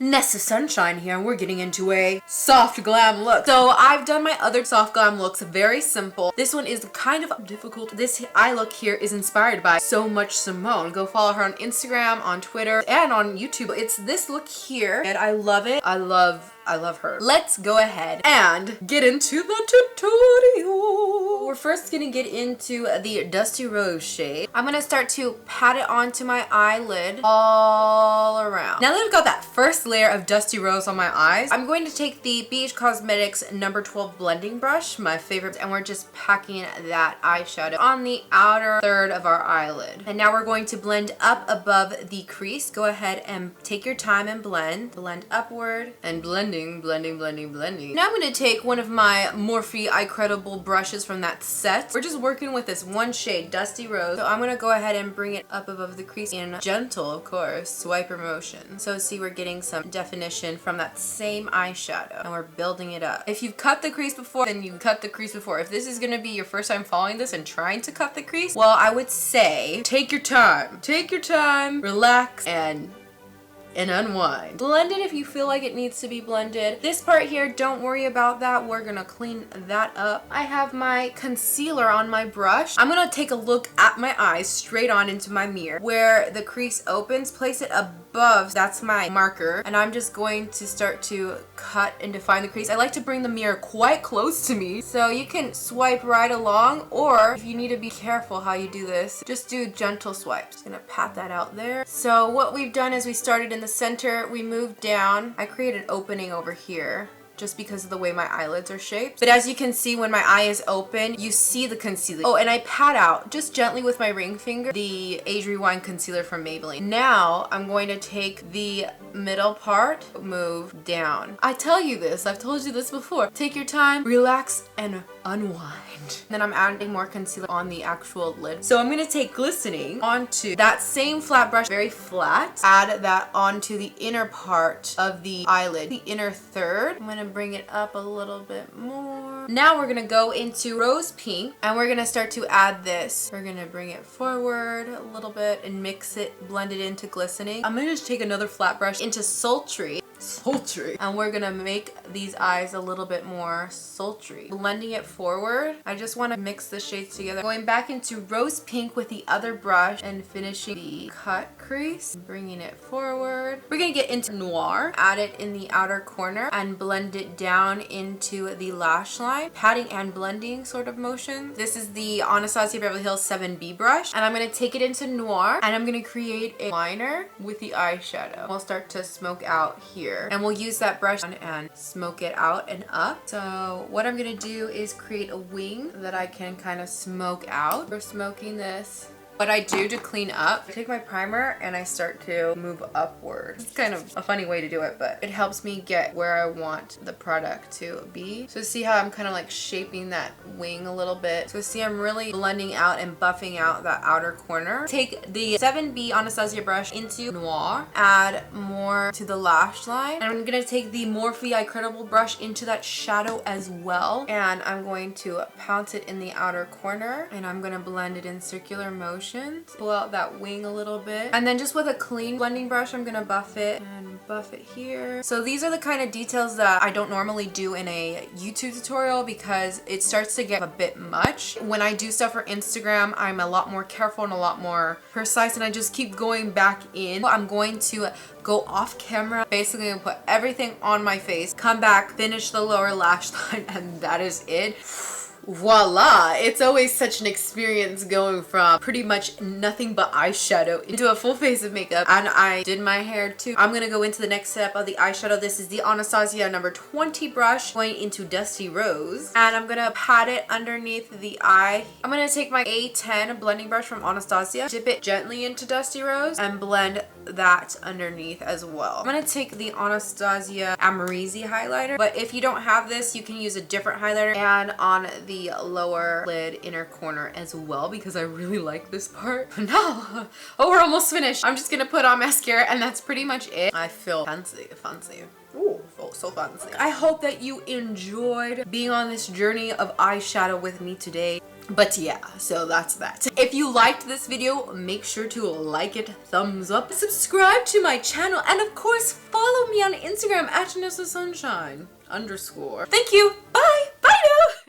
Nessa Sunshine here, and we're getting into a soft glam look. So I've done my other soft glam looks very simple. This one is kind of difficult. This eye look here is inspired by Somuchsimone. Go follow her on Instagram, on Twitter, and on YouTube. It's this look here, and I love it. I love her. Let's go ahead and get into the tutorial. We're first gonna get into the Dusty Rose shade. I'm gonna start to pat it onto my eyelid all around. Now that I've got that first layer of Dusty Rose on my eyes, I'm going to take the BH Cosmetics number 12 blending brush, my favorite, and we're just packing that eyeshadow on the outer third of our eyelid. And now we're going to blend up above the crease. Go ahead and take your time and blend upward and blending. Now I'm going to take one of my Morphe Eye-Credible brushes from that set. We're just working with this one shade, Dusty Rose. So I'm going to go ahead and bring it up above the crease in gentle, of course, swiper motion. So see, we're getting some definition from that same eyeshadow, and we're building it up. If you've cut the crease before, then you cut the crease before. If this is going to be your first time following this and trying to cut the crease, well, I would say take your time. Take your time, relax, and unwind. Blend it if you feel like it needs to be blended. This part here, don't worry about that. We're gonna clean that up. I have my concealer on my brush. I'm gonna take a look at my eyes straight on into my mirror. Where the crease opens, place it above. That's my marker. And I'm just going to start to cut and define the crease. I like to bring the mirror quite close to me, so you can swipe right along, or if you need to be careful how you do this, just do gentle swipes. Just gonna pat that out there. So what we've done is we started in the center, we moved down. I created an opening over here just because of the way my eyelids are shaped. But as you can see, when my eye is open, you see the concealer. Oh, and I pat out just gently with my ring finger the Age Rewind concealer from Maybelline. Now I'm going to take the middle part, move down. I tell you this, I've told you this before. Take your time, relax, and unwind. Then I'm adding more concealer on the actual lid. So I'm gonna take glistening onto that same flat brush, very flat, add that onto the inner part of the eyelid, the inner third. I'm gonna bring it up a little bit more. Now we're gonna go into rose pink, and we're gonna start to add this. We're gonna bring it forward a little bit and mix it, blend it into glistening. I'm gonna just take another flat brush into sultry, and we're gonna make these eyes a little bit more sultry. Blending it forward, I just want to mix the shades together. Going back into rose pink with the other brush and finishing the cut crease, bringing it forward. We're gonna get into noir, add it in the outer corner, and blend it down into the lash line, patting and blending sort of motion. This is the Anastasia Beverly Hills 7B brush, and I'm gonna take it into noir, and I'm gonna create a liner with the eyeshadow. We'll start to smoke out here, and we'll use that brush and smoke it out and up. So what I'm gonna do is create a wing that I can kind of smoke out. We're smoking this. What I do to clean up, I take my primer and I start to move upward. It's kind of a funny way to do it, but it helps me get where I want the product to be. So see how I'm kind of like shaping that wing a little bit. So see, I'm really blending out and buffing out that outer corner. Take the 7B Anastasia brush into noir, add more to the lash line. And I'm gonna take the Morphe Eye-Credible brush into that shadow as well. And I'm going to pounce it in the outer corner, and I'm gonna blend it in circular motion. Pull out that wing a little bit, and then just with a clean blending brush, I'm gonna buff it and buff it here. So these are the kind of details that I don't normally do in a YouTube tutorial because it starts to get a bit much. When I do stuff for Instagram, I'm a lot more careful and a lot more precise, and I just keep going back in. I'm going to go off camera, basically put everything on my face, come back, finish the lower lash line, and that is it. Voila! It's always such an experience going from pretty much nothing but eyeshadow into a full face of makeup. And I did my hair too. I'm gonna go into the next step of the eyeshadow. This is the Anastasia number 20 brush, going into Dusty Rose, and I'm gonna pat it underneath the eye. I'm gonna take my A10 blending brush from Anastasia, dip it gently into Dusty Rose, and blend that underneath as well. I'm gonna take the Anastasia Amrezy Highlighter, but if you don't have this, you can use a different highlighter, and on the lower lid inner corner as well, because I really like this part. No! Oh, we're almost finished. I'm just gonna put on mascara, and that's pretty much it. I feel fancy. Ooh, so fancy. I hope that you enjoyed being on this journey of eyeshadow with me today. But yeah, so that's that. If you liked this video, make sure to like it, thumbs up, subscribe to my channel, and of course follow me on Instagram at @BynessaSunshine_. Thank you. Bye.